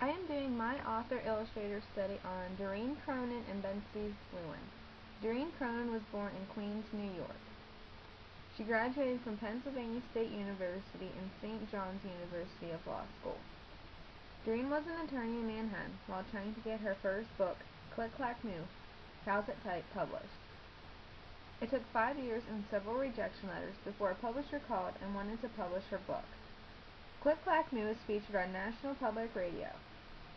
I am doing my author illustrator study on Doreen Cronin and Betsy Lewin. Doreen Cronin was born in Queens, New York. She graduated from Pennsylvania State University and St. John's University of Law School. Doreen was an attorney in Manhattan while trying to get her first book, Click Clack Moo, Cows That Type, published. It took 5 years and several rejection letters before a publisher called and wanted to publish her book. Click Clack Moo was featured on National Public Radio.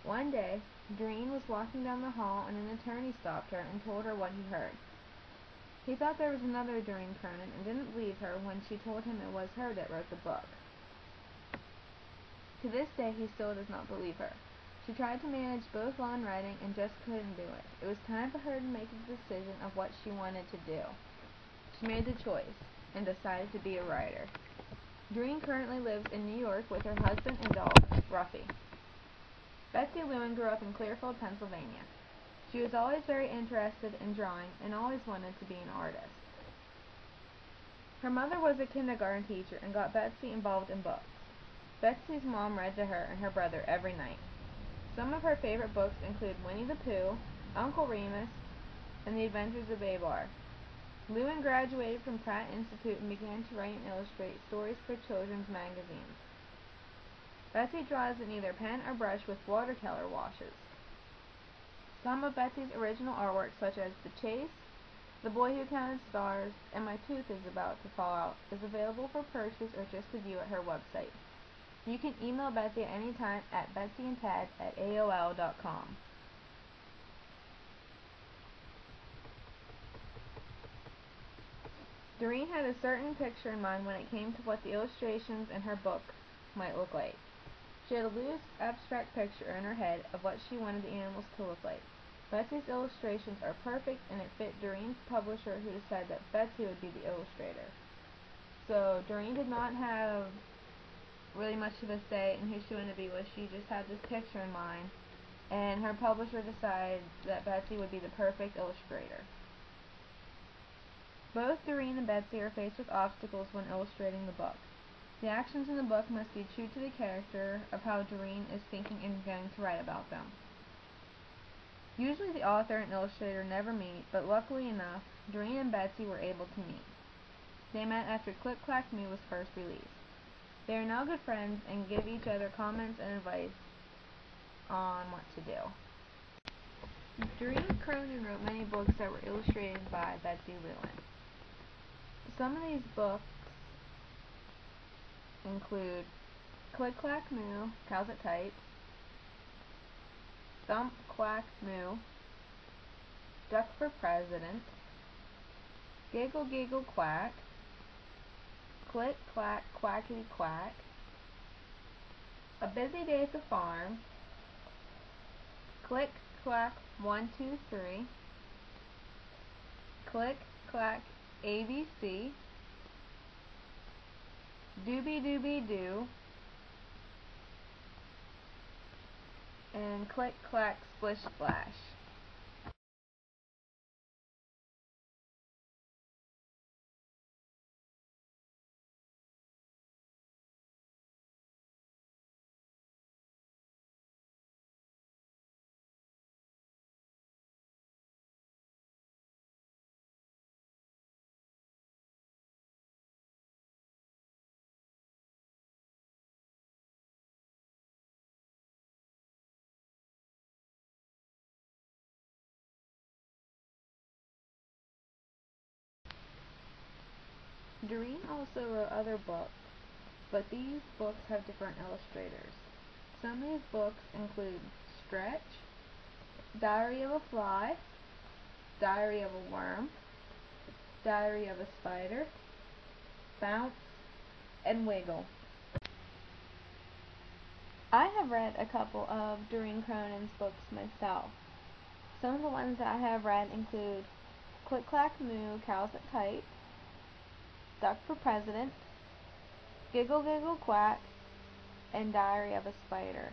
One day, Doreen was walking down the hall and an attorney stopped her and told her what he heard. He thought there was another Doreen Cronin and didn't believe her when she told him it was her that wrote the book. To this day, he still does not believe her. She tried to manage both law and writing and just couldn't do it. It was time for her to make a decision of what she wanted to do. She made the choice and decided to be a writer. Doreen currently lives in New York with her husband and dog, Ruffy. Betsy Lewin grew up in Clearfield, Pennsylvania. She was always very interested in drawing and always wanted to be an artist. Her mother was a kindergarten teacher and got Betsy involved in books. Betsy's mom read to her and her brother every night. Some of her favorite books include Winnie the Pooh, Uncle Remus, and The Adventures of Babar. Lewin graduated from Pratt Institute and began to write and illustrate stories for children's magazines. Betsy draws in either pen or brush with watercolor washes. Some of Betsy's original artwork, such as The Chase, The Boy Who Counted Stars, and My Tooth is About to Fall Out, is available for purchase or just to view at her website. You can email Betsy at any time at betsyandtad@aol.com. Doreen had a certain picture in mind when it came to what the illustrations in her book might look like. She had a loose, abstract picture in her head of what she wanted the animals to look like. Betsy's illustrations are perfect, and it fit Doreen's publisher, who decided that Betsy would be the illustrator. So Doreen did not have really much of a say in who she wanted to be with. She just had this picture in mind, and her publisher decided that Betsy would be the perfect illustrator. Both Doreen and Betsy are faced with obstacles when illustrating the book. The actions in the book must be true to the character of how Doreen is thinking and going to write about them. Usually the author and illustrator never meet, but luckily enough, Doreen and Betsy were able to meet. They met after Click Clack Moo was first released. They are now good friends and give each other comments and advice on what to do. Doreen Cronin wrote many books that were illustrated by Betsy Lewin. Some of these books include Click Clack Moo, Cows That Type, Thump Quack Moo, Duck for President, Giggle Giggle Quack, Click Clack Quackity Quack, A Busy Day at the Farm, Click Clack 1, 2, 3, Click Clack ABC, Doobie Doobie Doo, and Click Clack Splish Splash. Doreen also wrote other books, but these books have different illustrators. Some of these books include Stretch, Diary of a Fly, Diary of a Worm, Diary of a Spider, Bounce, and Wiggle. I have read a couple of Doreen Cronin's books myself. Some of the ones that I have read include Click Clack Moo, Cows That Type, Duck for President, Giggle Giggle Quack, and Diary of a Spider.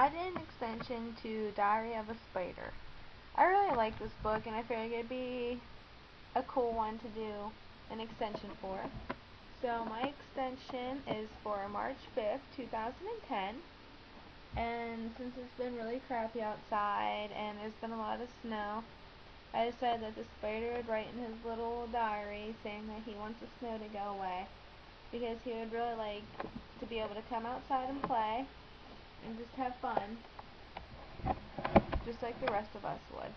I did an extension to Diary of a Spider. I really like this book, and I figured it'd be a cool one to do an extension for. So my extension is for March 5th, 2010, and since it's been really crappy outside and there's been a lot of snow, I decided that the spider would write in his little diary saying that he wants the snow to go away because he would really like to be able to come outside and play and just have fun, just like the rest of us would.